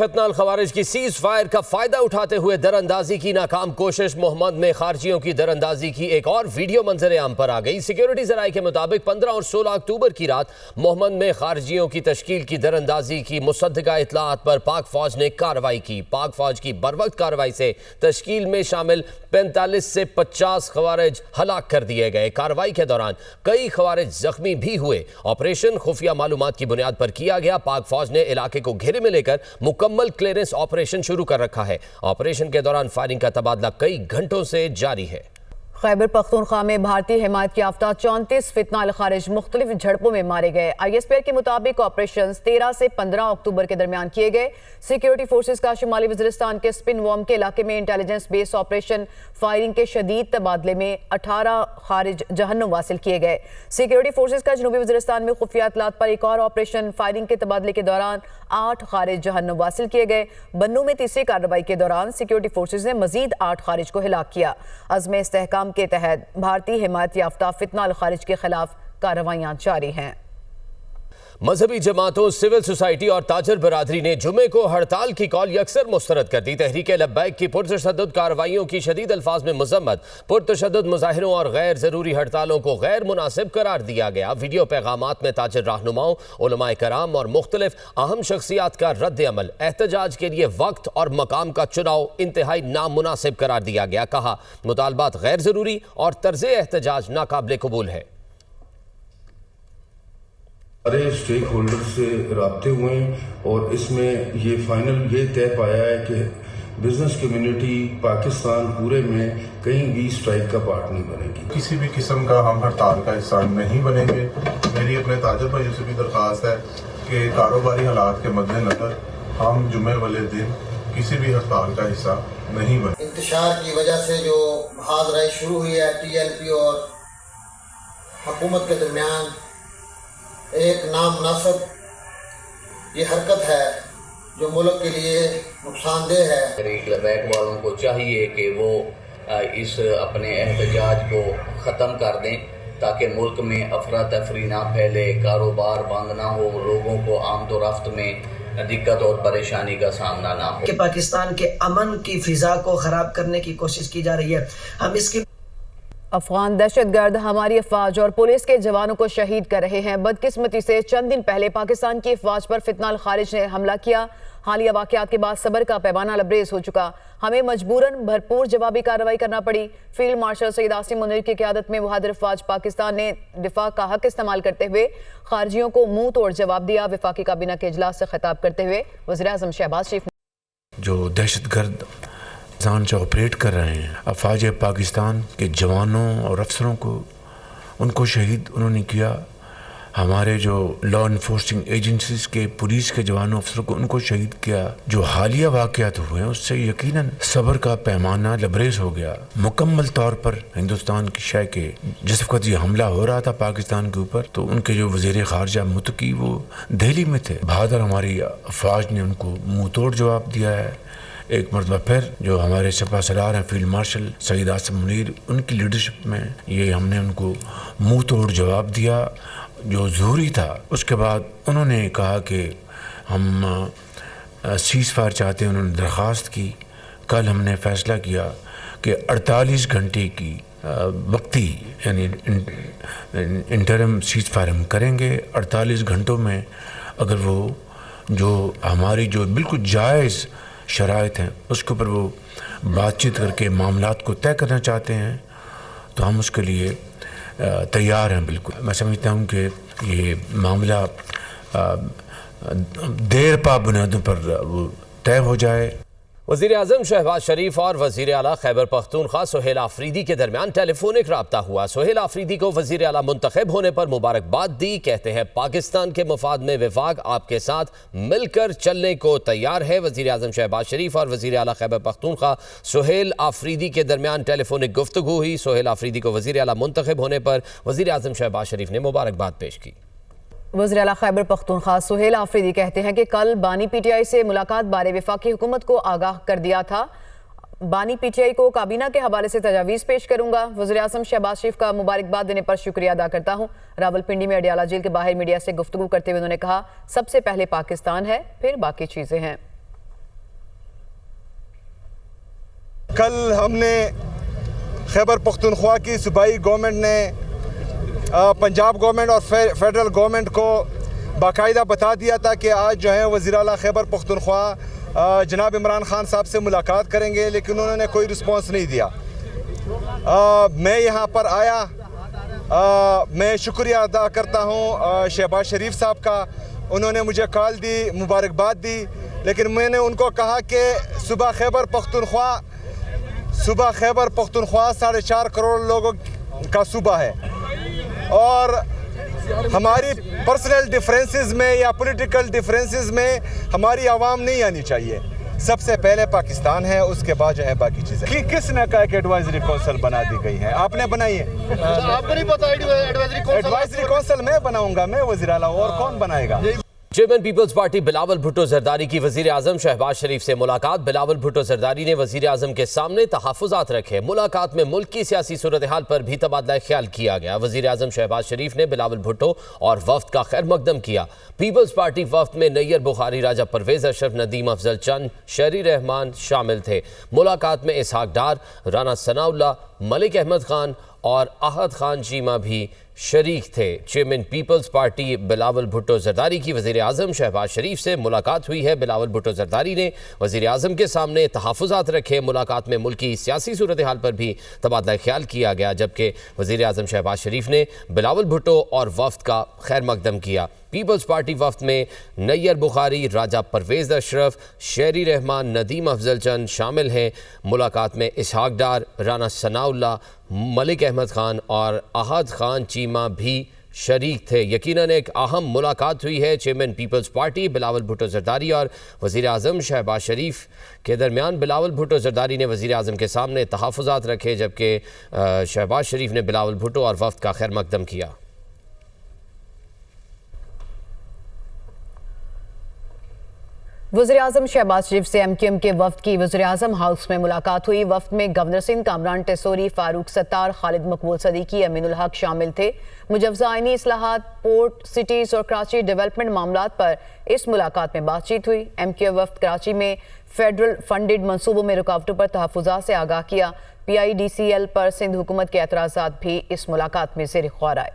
فتنہ الخوارج کی سیز فائر کا فائدہ اٹھاتے ہوئے در اندازی کی ناکام کوشش، محمد میں خارجیوں کی در اندازی کی ایک اور ویڈیو منظر عام پر آ گئی۔ سیکیورٹی ذرائع کے مطابق 15 اور 16 اکتوبر کی رات محمد میں خارجیوں کی تشکیل کی در اندازی کی مصدقہ اطلاعات پر پاک فوج نے کارروائی کی۔ پاک فوج کی بروقت کارروائی سے تشکیل میں شامل 45 سے 50 خوارج ہلاک کر دیے گئے۔ کارروائی کے دوران کئی خوارج زخمی بھی ہوئے۔ آپریشن خفیہ معلومات کی بنیاد پر کیا گیا۔ پاک فوج نے علاقے کو گھیرے میں لے کر مکمل کلیئرنس آپریشن شروع کر رکھا ہے۔ آپریشن کے دوران فائرنگ کا تبادلہ کئی گھنٹوں سے جاری ہے۔ خیبر پختونخوا میں بھارتی حمایت یافتہ 34 فتنہ الخارج مختلف جھڑپوں میں مارے گئے۔ آئی ایس پی آر کے مطابق آپریشنز 13 سے 15 اکتوبر کے درمیان کیے گئے۔ سیکیورٹی فورسز کا شمالی وزیرستان کے سپن وارم کے علاقے میں انٹیلیجنس بیس آپریشن فائرنگ کے شدید تبادلے میں 18 خارج جہنم واصل کیے گئے۔ سیکیورٹی فورسز کا جنوبی وزیرستان میں خفیہ اطلاعات پر ایک اور آپریشن فائرنگ کے تبادلے کے دوران 8 خارج جہنم واصل کیے گئے۔ بنو میں تیسری کارروائی کے دوران سیکیورٹی فورسز نے مزید 8 خارج کو ہلاک کیا۔ عزم استحکام کے تحت بھارتی حمایت یافتہ فتنہ الخارج کے خلاف کارروائیاں جاری ہیں۔ مذہبی جماعتوں، سول سوسائٹی اور تاجر برادری نے جمعے کو ہڑتال کی کال یکسر مسترد کر دی۔ تحریک لبیک کی پرتشدد کارروائیوں کی شدید الفاظ میں مذمت، پرتشدد مظاہروں اور غیر ضروری ہڑتالوں کو غیر مناسب قرار دیا گیا۔ ویڈیو پیغامات میں تاجر رہنماؤں، علماء کرام اور مختلف اہم شخصیات کا رد عمل، احتجاج کے لیے وقت اور مقام کا چناؤ انتہائی نامناسب قرار دیا گیا۔ کہا مطالبات غیر ضروری اور طرز احتجاج ناقابل قبول ہے۔ سارے اسٹیک ہولڈر سے رابطے ہوئے ہیں اور اس میں یہ فائنل یہ طے پایا ہے کہ بزنس کمیونٹی پاکستان پورے میں کہیں بھی اسٹرائک کا پارٹ نہیں بنے گی۔ کسی بھی قسم کا ہم ہڑتال کا حصہ نہیں بنیں گے۔ میری اپنے تاجر بھائیوں سے بھی درخواست ہے کہ کاروباری حالات کے مد نظر ہم جمعے والے دن کسی بھی ہڑتال کا حصہ نہیں بنیں۔ انتشار کی وجہ سے جو محاذ شروع ہوئی ہے ٹی ایل پی اور حکومت کے درمیان ایک نامناسب یہ حرکت ہے جو ملک کے لیے نقصان دہ ہے۔ تحریک لبیک والوں کو چاہیے کہ وہ اس اپنے احتجاج کو ختم کر دیں تاکہ ملک میں افراتفری نہ پھیلے، کاروبار بند نہ ہو، لوگوں کو آمد و رفت میں دقت اور پریشانی کا سامنا نہ ہو۔ کہ پاکستان کے امن کی فضا کو خراب کرنے کی کوشش کی جا رہی ہے۔ ہم اس کی افغان دہشت گرد ہماری افواج اور پولیس کے جوانوں کو شہید کر رہے ہیں۔ بدقسمتی سے چند دن پہلے پاکستان کی افواج پر فتنہ الخارج نے حملہ کیا۔ حالیہ واقعات کے بعد صبر کا پیمانہ لبریز ہو چکا۔ ہمیں مجبوراً بھرپور جوابی کارروائی کرنا پڑی۔ فیلڈ مارشل سید عاصم منیر کی قیادت میں بہادر افواج پاکستان نے دفاع کا حق استعمال کرتے ہوئے خارجیوں کو منہ توڑ جواب دیا۔ وفاقی کابینہ کے اجلاس سے خطاب کرتے ہوئے وزیراعظم شہباز شریف نے جو دہشت گرد سے آپریٹ کر رہے ہیں، افواج پاکستان کے جوانوں اور افسروں کو ان کو شہید انہوں نے کیا۔ ہمارے جو لا انفورسنگ ایجنسیز کے پولیس کے جوانوں افسروں کو ان کو شہید کیا۔ جو حالیہ واقعات ہوئے ہیں اس سے یقیناً صبر کا پیمانہ لبریز ہو گیا۔ مکمل طور پر ہندوستان کی شے کے جس وقت یہ حملہ ہو رہا تھا پاکستان کے اوپر تو ان کے جو وزیر خارجہ متقی وہ دہلی میں تھے۔ بہادر ہماری افواج نے ان کو منہ توڑ جواب دیا ہے۔ ایک مرتبہ پھر جو ہمارے سپہ سالار ہیں فیلڈ مارشل سید عاصم منیر، ان کی لیڈرشپ میں یہ ہم نے ان کو منہ توڑ جواب دیا جو ضروری تھا۔ اس کے بعد انہوں نے کہا کہ ہم سیز فائر چاہتے ہیں، انہوں نے درخواست کی۔ کل ہم نے فیصلہ کیا کہ 48 گھنٹے کی وقتی یعنی انٹرم سیز فائر ہم کریں گے۔ 48 گھنٹوں میں اگر وہ جو ہماری جو بالکل جائز شرائط ہیں اس کے اوپر وہ بات چیت کر کے معاملات کو طے کرنا چاہتے ہیں تو ہم اس کے لیے تیار ہیں۔ بالکل میں سمجھتا ہوں کہ یہ معاملہ دیر پا بنیادوں پر وہ طے ہو جائے۔ وزیر اعظم شہباز شریف اور وزیر اعلیٰ خیبر پختونخوا سہیل آفریدی کے درمیان ٹیلی فونک رابطہ ہوا۔ سہیل آفریدی کو وزیر اعلیٰ منتخب ہونے پر مبارکباد دی۔ کہتے ہیں پاکستان کے مفاد میں وفاق آپ کے ساتھ مل کر چلنے کو تیار ہے۔ وزیر اعظم شہباز شریف اور وزیر اعلیٰ خیبر پختونخوا سہیل آفریدی کے درمیان ٹیلی فونک گفتگو ہوئی۔ سہیل آفریدی کو وزیر اعلیٰ منتخب ہونے پر وزیر اعظم شہباز شریف نے مبارکباد پیش کی۔ وزیر اعلیٰ خیبر پختونخوا سہیل آفریدی کہتے ہیں کہ کل بانی پی ٹی آئی سے ملاقات بارے وفاقی حکومت کو آگاہ کر دیا تھا۔ بانی پی ٹی آئی کو کابینہ کے حوالے سے تجاویز پیش کروں گا۔ وزیر اعظم شہباز شریف کا مبارکباد دینے پر شکریہ ادا کرتا ہوں۔ راولپنڈی میں اڈیالہ جیل کے باہر میڈیا سے گفتگو کرتے ہوئے انہوں نے کہا سب سے پہلے پاکستان ہے، پھر باقی چیزیں ہیں۔ कल हमने खैबर पख्तूनख्वा की सूबाई गवर्नमेंट ने पंजाब गवर्नमेंट और फेडरल गवर्नमेंट को बाकायदा बता दिया था कि आज जो है वज़ीर आला खैबर पख्तूनख्वा जनाब इमरान खान साहब से मुलाकात करेंगे, लेकिन उन्होंने कोई रिस्पॉन्स नहीं दिया। मैं यहाँ पर आया, मैं शुक्रिया अदा करता हूँ शहबाज शरीफ साहब का। उन्होंने मुझे कॉल दी, मुबारकबाद दी, लेकिन मैंने उनको कहा कि सुबह खैबर पख्तूनख्वा 4.5 करोड़ लोगों का सूबा है और हमारी पर्सनल डिफरेंसेस में या पॉलिटिकल डिफरेंसेस में हमारी आवाम नहीं आनी चाहिए। सबसे पहले पाकिस्तान है, उसके बाद जो है बाकी चीज़ें। किसने कहा कि एडवाइजरी काउंसिल बना दी गई है? आपने बनाई है? आपको नहीं पता एडवाइजरी काउंसिल मैं बनाऊंगा, मैं वज़ीर आला, और कौन बनाएगा? चेयरमैन पीपल्स पार्टी बिलावल भुट्टो जरदारी की वजीर आजम शहबाज शरीफ से मुलाकात। बिलावल भुट्टो जरदारी ने वजीर आजम के सामने तहफ़्फ़ुज़ात रखे। मुलाकात में मुल्क की सियासी सूरत हाल पर भी तबादला ख्याल किया गया। वजीर आजम शहबाज शरीफ ने बिलावल भुट्टो और वफ्द का खैर मकदम किया। पीपल्स पार्टी वफ्द में नैयर बुखारी, राजा परवेज़ अशरफ, नदीम अफजल चंद, शहरी रहमान शामिल थे। मुलाकात में इसहाक डार, राना सनाउल्लाह, मलिक अहमद खान और अहद खान चीमा भी शरीक थे। चेयरमैन पीपल्स पार्टी बिलावल भुट्टो जरदारी की वज़ीर आज़म शहबाज शरीफ से मुलाकात हुई है। बिलावल भुट्टो जरदारी ने वज़ीर आज़म के सामने तहफ़्फ़ुज़ात रखे। मुलाकात में मुल्क की सियासी सूरत हाल पर भी तबादला ख्याल किया गया, जबकि वज़ीर आज़म शहबाज शरीफ ने बिलावल भुट्टो और वफ्द का खैर मकदम किया। पीपल्स पार्टी वफ्द में नैयर बुखारी, राजा परवेज़ अशरफ, शहरी रहमान, नदीम अफजल चंद शामिल हैं। मुलाकात में इसहाक डार, राना सनाउल्लाह, मलिक अहमद खान और अहद खान चीमा भी शरीक थे। यकीनन एक अहम मुलाकात हुई है चेयरमैन पीपल्स पार्टी बिलावल भुट्टो जरदारी और वज़ीर आज़म शहबाज शरीफ के दरमियान। बिलावल भुट्टो जरदारी ने वज़ीर आज़म के सामने तहफ़्फ़ुज़ात रखे, जबकि शहबाज शरीफ ने बिलावल भुट्टो और वफ्द का खैर मकदम किया। वज़ीर आज़म शहबाज शरीफ से MQM के वफ्द की वज़ीर आज़म हाउस में मुलाकात हुई। वफ्द में गवर्नर सिंध, कामरान टेसोरी, फारूक सत्तार, खालिद मकबूल सदीकी, अमीनुल हक शामिल थे। मुजवज़ा आइनी इस्लाहात, पोर्ट सिटीज़ और कराची डेवलपमेंट मामलात पर इस मुलाकात में बातचीत हुई। MQM वफ्द कराची में फेडरल फंडेड मनसूबों में रुकावटों पर तहफ़्फ़ुज़ात से आगाह किया। PIDCL पर सिंध हुकूमत के एतराज़ात भी इस मुलाकात में ज़ेर ग़ौर आए।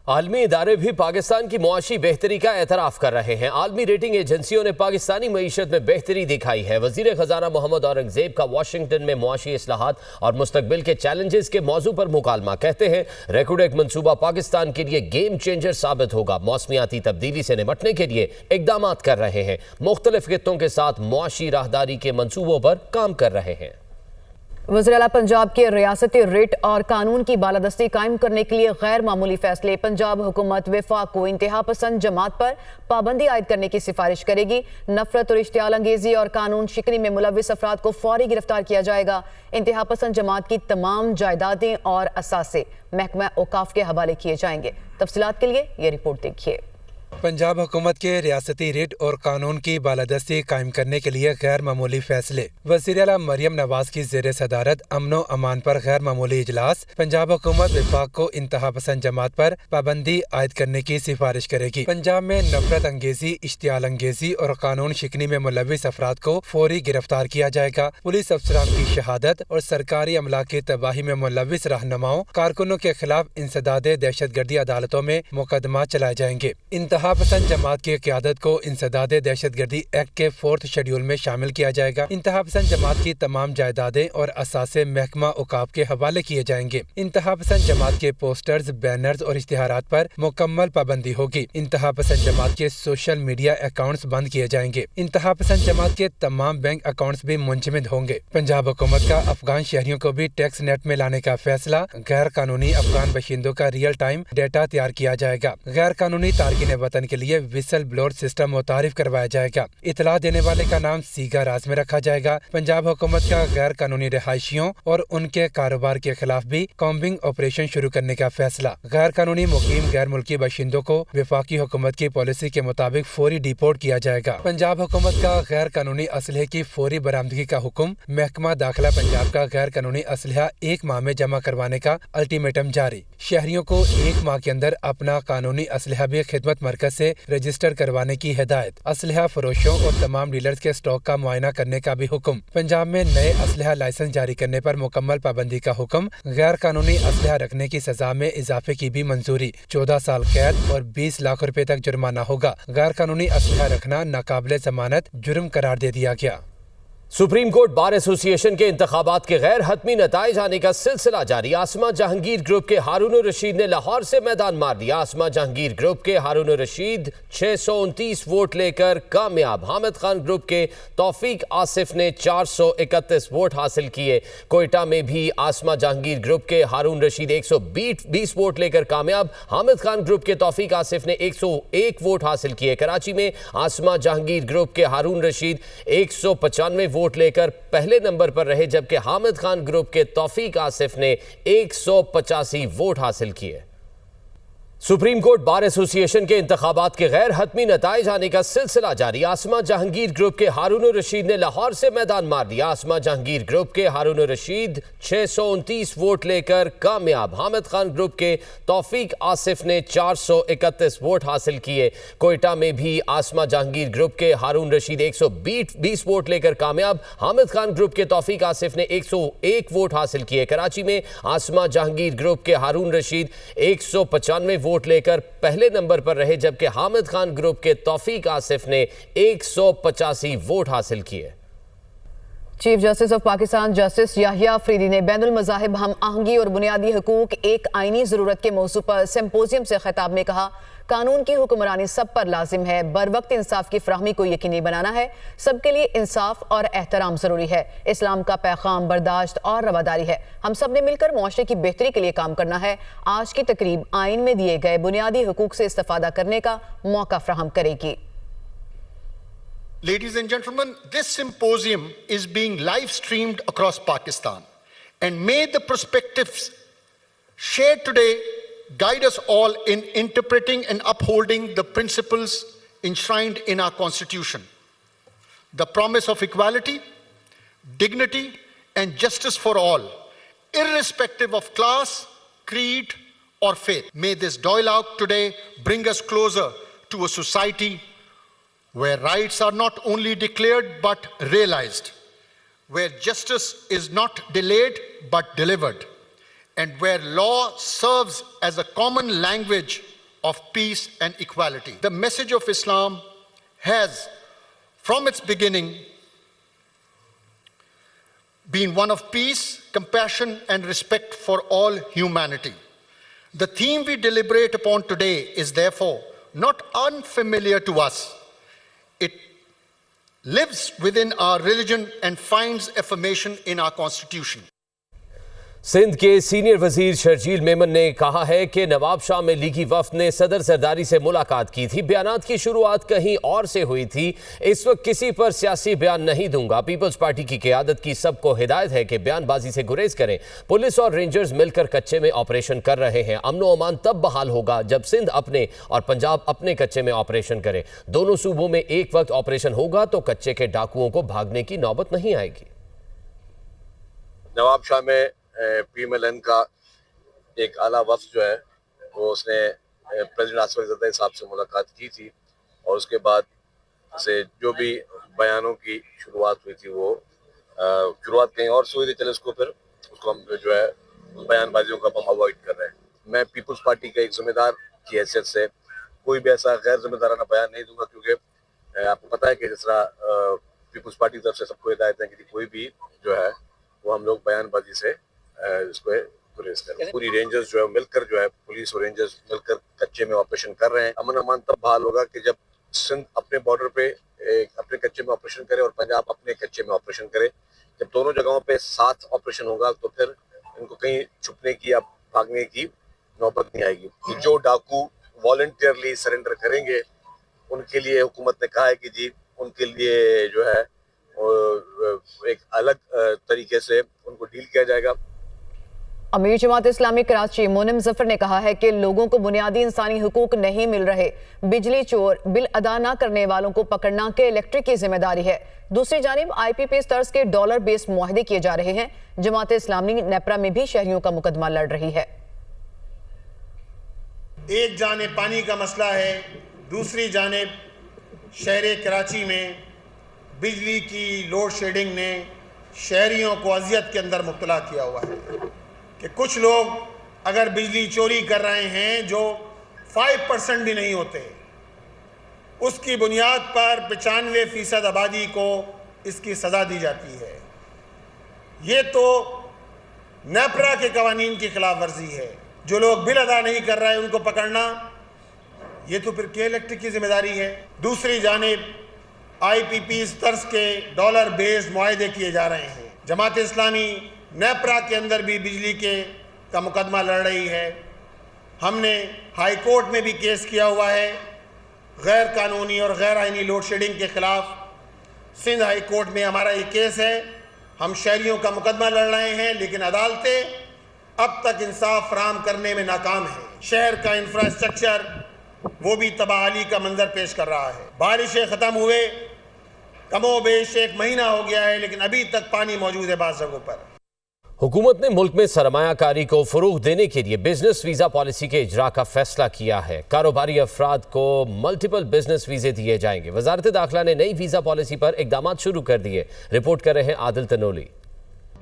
आलमी इदारे भी पाकिस्तान की मुआशी बेहतरी का एतराफ़ कर रहे हैं। आलमी रेटिंग एजेंसियों ने पाकिस्तानी मईशत में बेहतरी दिखाई है। वज़ीर ख़जाना मोहम्मद औरंगज़ेब का वाशिंगटन में मुआशी इस्लाहात और मुस्तकबिल के चैलेंजेस के मौजू पर मुकालमा। कहते हैं रेकॉर्ड एक मनसूबा पाकिस्तान के लिए गेम चेंजर साबित होगा। मौसमियाती तब्दीली से निपटने के लिए इक़दाम कर रहे हैं। मुख्तलिफ खित्तों के साथ मुआशी राहदारी के मनसूबों पर काम कर रहे हैं। वज़ीर आला पंजाब के रियासती रिट और कानून की बालादस्ती कायम करने के लिए गैर मामूली फैसले। पंजाब हुकूमत वफाक को इंतहा पसंद जमात पर पाबंदी आयद करने की सिफारिश करेगी। नफरत और इश्तियाल अंगेजी और कानून शिकनी में मुलविस अफराद को फौरी गिरफ्तार किया जाएगा। इंतहा पसंद जमात की तमाम जायदादें और असासे महकमा औकाफ के हवाले किए जाएंगे। तफसीलात के लिए ये रिपोर्ट देखिए। पंजाब हुकूमत के रियासती रिट और कानून की बालादस्ती कायम करने के लिए गैर मामूली फैसले। वज़ीर आला मरियम नवाज की ज़ेर सदारत अमन व अमान पर गैर मामूली इजलास। पंजाब हुकूमत वफाक को इंतहा पसंद जमात पर पाबंदी आयद करने की सिफारिश करेगी। पंजाब में नफरत अंगेजी, इश्तियाल अंगेजी और कानून शिकनी में मुलविस अफराद को फौरी गिरफ्तार किया जाएगा। पुलिस अफसरान की शहादत और सरकारी अमला की तबाही में मुलविस रहनुमाओं कारकुनों के खिलाफ इंसदादे दहशतगर्दी अदालतों में मुकदमा चलाए जाएंगे। इंतहा पसंद जमात की क़यादत को इंसदादे दहशतगर्दी एक्ट के 4th शेड्यूल में शामिल किया जाएगा। इंतहा पसंद जमात की तमाम जायदादें और असासे महकमा औकाफ के हवाले किए जाएंगे। इंतहा पसंद जमात के पोस्टर्स, बैनर्स और इश्तिहारात पर मुकम्मल पाबंदी होगी। इंतहा पसंद जमात के सोशल मीडिया अकाउंट्स बंद किए जाएंगे। इंतहा पसंद जमात के तमाम बैंक अकाउंट्स भी मुंजमद होंगे। पंजाब हुकूमत का अफगान शहरियों को भी टैक्स नेट में लाने का फैसला। गैर कानूनी अफगान बशिंदों का रियल टाइम डेटा तैयार किया जाएगा। गैर कानूनी तारकीन वतन के लिए विसल ब्लोअर सिस्टम मुतारिफ करवाया जाएगा। इतला देने वाले का नाम सीगा राज में रखा जाएगा। पंजाब हुकूमत का गैर कानूनी रिहायशियों और उनके कारोबार के खिलाफ भी कॉम्बिंग ऑपरेशन शुरू करने का फैसला। गैर कानूनी मुकीम गैर मुल्की बशिंदों को वफाकी हुकूमत की पॉलिसी के मुताबिक फौरी डिपोर्ट किया जाएगा। पंजाब हुकूमत का गैर कानूनी असलहे की फौरी बरामदगी का हुक्म। महकमा दाखिला पंजाब का गैर कानूनी असलहा 1 माह में जमा करवाने का अल्टीमेटम जारी। शहरियों को 1 माह के अंदर अपना कानूनी असलहा भी खिदमत मरकज मरकज से रजिस्टर करवाने की हिदायत। असलहा फरोशों और तमाम डीलर्स के स्टॉक का मुआयना करने का भी हुक्म। पंजाब में नए असलहा लाइसेंस जारी करने पर मुकम्मल पाबंदी का हुक्म। गैर कानूनी असलहा रखने की सजा में इजाफे की भी मंजूरी। 14 साल कैद और 20 लाख रुपए तक जुर्माना होगा। गैर कानूनी असलहा रखना नाकाबिले जमानत जुर्म करार दे दिया गया। सुप्रीम कोर्ट बार एसोसिएशन के इंतखाबात के गैर हतमी नताइज आने का सिलसिला जारी। आसमा जहांगीर ग्रुप के हारून रशीद ने लाहौर से मैदान मार दिया। आसमा जहांगीर ग्रुप के हारून रशीद 629 वोट लेकर कामयाब। हामिद खान ग्रुप के तौफीक आसिफ ने 431 वोट हासिल किए। कोयटा में भी आसमा जहांगीर ग्रुप के हारून रशीद 120 वोट लेकर कामयाब। हामिद खान ग्रुप के तौफीक आसिफ ने 101 वोट हासिल किए। कराची में आसमा जहांगीर ग्रुप के हारून रशीद 195 वोट लेकर पहले नंबर पर रहे, जबकि हामिद खान ग्रुप के तौफीक आसिफ ने 185 वोट हासिल किए। सुप्रीम कोर्ट बार एसोसिएशन के इंतखाबात के गैर हतमी नताइज आने का सिलसिला जारी। आसमा जहांगीर ग्रुप के हारून रशीद ने लाहौर से मैदान मार दिया। आसमा जहांगीर ग्रुप के हारून रशीद 629 वोट लेकर कामयाब। हामिद खान ग्रुप के तौफीक आसिफ ने 431 वोट हासिल किए। कोयटा में भी आसमा जहांगीर ग्रुप के हारून रशीद 120 वोट लेकर कामयाब। हामिद खान ग्रुप के तौफीक आसिफ ने 101 वोट हासिल किए। कराची में आसमा जहांगीर ग्रुप के हारून रशीद 195 वोट लेकर पहले नंबर पर रहे, जबकि हामिद खान ग्रुप के तौफीक आसिफ ने 185 वोट हासिल किए। Chief justice of Pakistan justice Yahya Afridi ने बैनुल मज़ाहिब हम आहंगी और बुनियादी हकूक एक आईनी ज़रूरत के मौजू पर सिंपोजियम से खिताब में कहा, कानून की हुक्मरानी सब पर लाजिम है। बर वक्त इंसाफ की फ्राहमी को यकीनी बनाना है। सबके लिए इंसाफ और एहतराम ज़रूरी है। इस्लाम का पैगाम बर्दाश्त और रवादारी है। हम सब ने मिलकर मुआशरे की बेहतरी के लिए काम करना है। आज की तकरीब आइन में दिए गए बुनियादी हकूक से इस्तिफादा करने का मौका फ्राहम करेगी। Ladies and gentlemen, this symposium is being live streamed across Pakistan, and may the perspectives shared today guide us all in interpreting and upholding the principles enshrined in our Constitution. The promise of equality, dignity, and justice for all, irrespective of class, creed, or faith. May this dialogue today bring us closer to a society where rights are not only declared but realized, where justice is not delayed but delivered, and where law serves as a common language of peace and equality. The message of Islam has, from its beginning, been one of peace, compassion, and respect for all humanity. The theme we deliberate upon today is therefore not unfamiliar to us. It lives within our religion and finds affirmation in our Constitution. Sindh के senior वजीर शर्जील मेमन ने कहा है कि नवाब शाह में लीगी वफ्द ने सदर जरदारी से मुलाकात की थी। बयानात की शुरुआत कहीं और से हुई थी। इस वक्त किसी पर सियासी बयान नहीं दूंगा। पीपल्स पार्टी की क़यादत की सबको हिदायत है कि बयानबाजी से गुरेज करें। पुलिस और रेंजर्स मिलकर कच्चे में ऑपरेशन कर रहे हैं। अमन व अमान तब बहाल होगा जब सिंध अपने और पंजाब अपने कच्चे में ऑपरेशन करे। दोनों सूबों में एक वक्त ऑपरेशन होगा तो कच्चे के डाकुओं को भागने की नौबत नहीं आएगी। नवाब शाह में PMLN का एक आला वफ्द जो है वो उसने प्रेसिडेंट आसिफ अली ज़रदारी साहब से मुलाकात की थी, और उसके बाद से जो भी बयानों की शुरुआत हुई थी वो शुरुआत कहीं और से हुई थी। चले उसको फिर उसको हम जो है उस बयानबाजियों को हम अवॉइड कर रहे हैं। मैं पीपल्स पार्टी के एक ज़िम्मेदार की हैसियत से कोई भी ऐसा गैर जिम्मेदाराना बयान नहीं दूंगा, क्योंकि आपको पता है कि जिस तरह पीपल्स पार्टी की तरफ से सबको हिदायत है कि कोई भी जो है वो हम लोग बयानबाजी से इसको गुरेज करें। पूरी रेंजर्स जो है मिलकर जो है पुलिस और रेंजर्स मिलकर कच्चे में ऑपरेशन कर रहे हैं। अमन अमान तब बहाल होगा कि जब सिंध अपने बॉर्डर पे अपने कच्चे में ऑपरेशन करे और पंजाब अपने कच्चे में ऑपरेशन करे। जब दोनों जगहों पे साथ ऑपरेशन होगा तो फिर इनको कहीं छुपने की या भागने की नौबत नहीं आएगी। कि जो डाकू वॉलंटियरली सरेंडर करेंगे उनके लिए हुकूमत ने कहा है कि जी उनके लिए जो है एक अलग तरीके से उनको डील किया जाएगा। अमीर जमात इस्लामी कराची मोनिम जफर ने कहा है कि लोगों को बुनियादी इंसानी हुकूक नहीं मिल रहे। बिजली चोर, बिल अदा न करने वालों को पकड़ना के इलेक्ट्रिक की जिम्मेदारी है। दूसरी जानिब IPPS तर्ज के डॉलर बेस्ड मुआहदे किए जा रहे हैं। जमात इस्लामी नेपरा में भी शहरियों का मुकदमा लड़ रही है। एक जाने पानी का मसला है, दूसरी जानिब शहर कराची में बिजली की लोड शेडिंग ने शहरियों को अजियत के अंदर मुब्तला किया हुआ है कि कुछ लोग अगर बिजली चोरी कर रहे हैं जो 5% भी नहीं होते, उसकी बुनियाद पर 95% आबादी को इसकी सज़ा दी जाती है। ये तो नेपरा के कवानीन की खिलाफ वर्जी है। जो लोग बिल अदा नहीं कर रहे हैं उनको पकड़ना, ये तो फिर के इलेक्ट्रिक की जिम्मेदारी है। दूसरी जानिब IPP तर्ज के डॉलर बेस्ड मुआहदे किए जा रहे हैं। जमात इस्लामी नेपरा के अंदर भी बिजली का मुकदमा लड़ रही है। हमने हाई कोर्ट में भी केस किया हुआ है गैर कानूनी और गैर आइनी लोड शेडिंग के ख़िलाफ़। सिंध हाई कोर्ट में हमारा ये केस है। हम शहरियों का मुकदमा लड़ रहे हैं, लेकिन अदालतें अब तक इंसाफ फराहम करने में नाकाम है। शहर का इंफ्रास्ट्रक्चर वो भी तबाही का मंजर पेश कर रहा है। बारिशें ख़त्म हुए कमोबेश 1 महीना हो गया है, लेकिन अभी तक पानी मौजूद है बाज़ जगहों पर। हुकूमत ने मुल्क में सरमायाकारी को फ़रोग़ देने के लिए बिजनेस वीज़ा पॉलिसी के इजरा का फैसला किया है। कारोबारी अफराद को मल्टीपल बिजनेस वीज़े दिए जाएंगे। वज़ारत दाखिला ने नई वीज़ा पॉलिसी पर इक़दामात शुरू कर दिए। रिपोर्ट कर रहे हैं आदिल तनोली।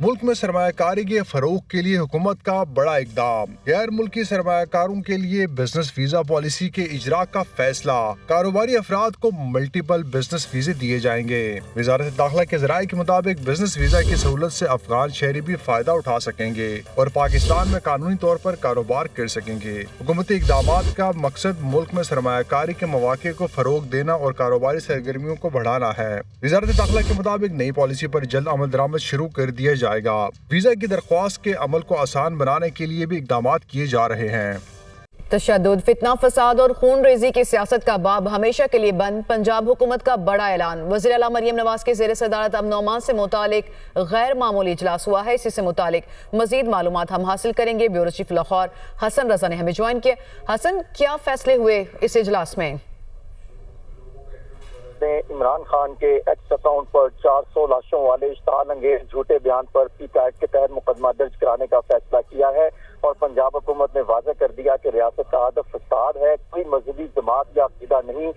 मुल्क में सरमायाकारी के फरोग के लिए हुकूमत का बड़ा इकदाम। गैर मुल्की सरमायाकारों के लिए बिजनेस वीजा पॉलिसी के इजरा का फैसला। कारोबारी अफराद को मल्टीपल बिजनेस वीजे दिए जाएंगे। वज़ारत दाखिला के ज़राए के मुताबिक बिजनेस वीजा की सहूलत से अफगान शहरी भी फायदा उठा सकेंगे और पाकिस्तान में कानूनी तौर पर कारोबार कर सकेंगे। हुकूमती इकदामात का मकसद मुल्क में सरमायाकारी के मौके को फरोग देना और कारोबारी सरगर्मियों को बढ़ाना है। वज़ारत दाखिला के मुताबिक नई पॉलिसी पर जल्द अमल दरामद शुरू कर दिया जाएगा। वीजा की दरख्वास्त के अमल को आसान बनाने के लिए भी इक़दामात किए जा रहे हैं। तशद्दुद, फितना, फसाद और खून रेजी की सियासत का बाब हमेशा के लिए बंद। पंजाब हुकूमत का बड़ा ऐलान। वज़ीर आला मरियम नवाज के ज़ेर सदारत अमन और अमान से मुतालिक गैर मामूली इजलास हुआ है। इसी से मुतालिक मजीद मालूमात हम हासिल करेंगे। ब्यूरो चीफ लाहौर हसन रजा ने हमें ज्वाइन किया। हसन, क्या फैसले हुए इस इजलास में? ने इमरान खान के एक्स अकाउंट पर 400 लाशों वाले इश्तहाल अंगेज झूठे बयान पर पीका एक्ट के तहत मुकदमा दर्ज कराने का फैसला किया है और पंजाब हुकूमत ने वाज़ेह कर दिया कि रियासत का हदफ फसाद है, कोई मजहबी जमात या अक़ीदा नहीं।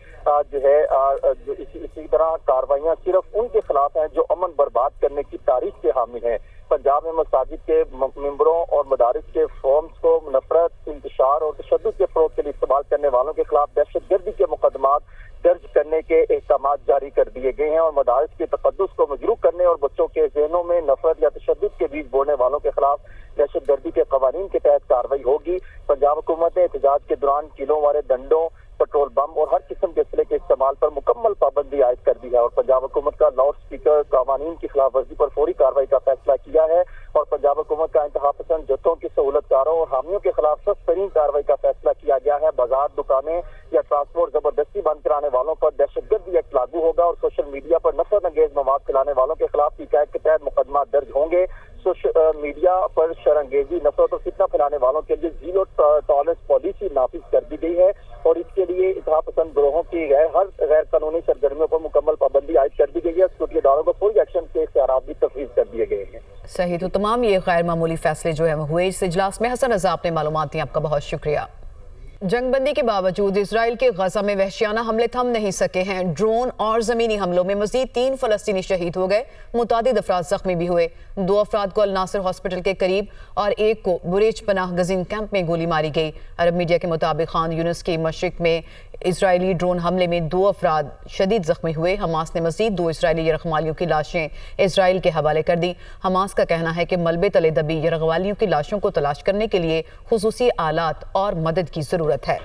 इसी तरह कार्रवाइयाँ सिर्फ उनके खिलाफ हैं जो अमन बर्बाद करने की तारीख के हामिल हैं। पंजाब में मसाजिद के मेंबरों और मदारिस के फॉर्म्स को नफरत, इंतशार और तशद्दुद के फ़रोग़ के लिए इस्तेमाल करने वालों के खिलाफ दहशतगर्दी के मुकदमात दर्ज करने के अहकाम जारी कर दिए गए हैं और मदारिस के तक़द्दुस को मजरूह करने और बच्चों के ज़हनों में नफरत या तशद्दुद के बीज बोने वालों के खिलाफ दहशतगर्दी के क़वानीन के तहत कार्रवाई होगी। पंजाब हुकूमत ने एहतजाज के दौरान किलों वाले डंडों, पेट्रोल बम और हर किस्म के असले के इस्तेमाल पर मुकम्मल पाबंदी आयद कर दी है और पंजाब हुकूमत का लाउड स्पीकर क़वानीन की खिलाफ वर्जी पर फौरी कार्रवाई का फैसला किया है और पंजाब हुकूमत का इंतहा पसंद जत्थों की सहूलतकारों और हामियों के खिलाफ सख्त तरीन कार्रवाई का फैसला किया गया है। बाजार, दुकानें या ट्रांसपोर्ट जबरदस्ती बंद कराने वालों पर दहशतगर्दी एक्ट लागू होगा और सोशल मीडिया पर नफरत अंगेज मवाद फैलाने वालों के खिलाफ पीका एक्ट के तहत मुकदमा दर्ज होंगे। सोशल मीडिया पर शरंगेजी, नफरत और फितना फैलाने वालों के लिए जीरो टॉलरेंस पॉलिसी नाफिज कर दी गई है और इसके लिए इंतहा पसंद ग्रोहों की हर गैर कानूनी सरगर्मियों पर मुकम्मल पाबंदी आयद कर दी गई है। सिक्योरिटी इदारों को फौरी एक्शन के इख्तियारात भी तफवीज़ कर दिए गए हैं। सही, तो तमाम ये गैर मामूली फैसले जो है हुए इस इजलास में। हसन रजा, आपने मालूमात दी, आपका बहुत शुक्रिया। जंगबंदी के बावजूद इजराइल के गजा में वहशियाना हमले थम नहीं सके हैं। ड्रोन और जमीनी हमलों में मजीद 3 फलस्तीनी शहीद हो गए, मुतादिद अफराद जख्मी भी हुए। 2 अफराद को अल नासिर हॉस्पिटल के करीब और एक को बुरेज पनाह गजीन कैंप में गोली मारी गई। अरब मीडिया के मुताबिक खान यूनिस के मशरिक में इजरायली ड्रोन हमले में 2 अफराद शदीद जख्मी हुए। हमास ने मजीद 2 इजरायली यरगमालियों की लाशें इजराइल के हवाले कर दी। हमास का कहना है कि मलबे तले दबी यरगमालियों की लाशों को तलाश करने के लिए खुसूसी आलात और मदद की जरूरत है।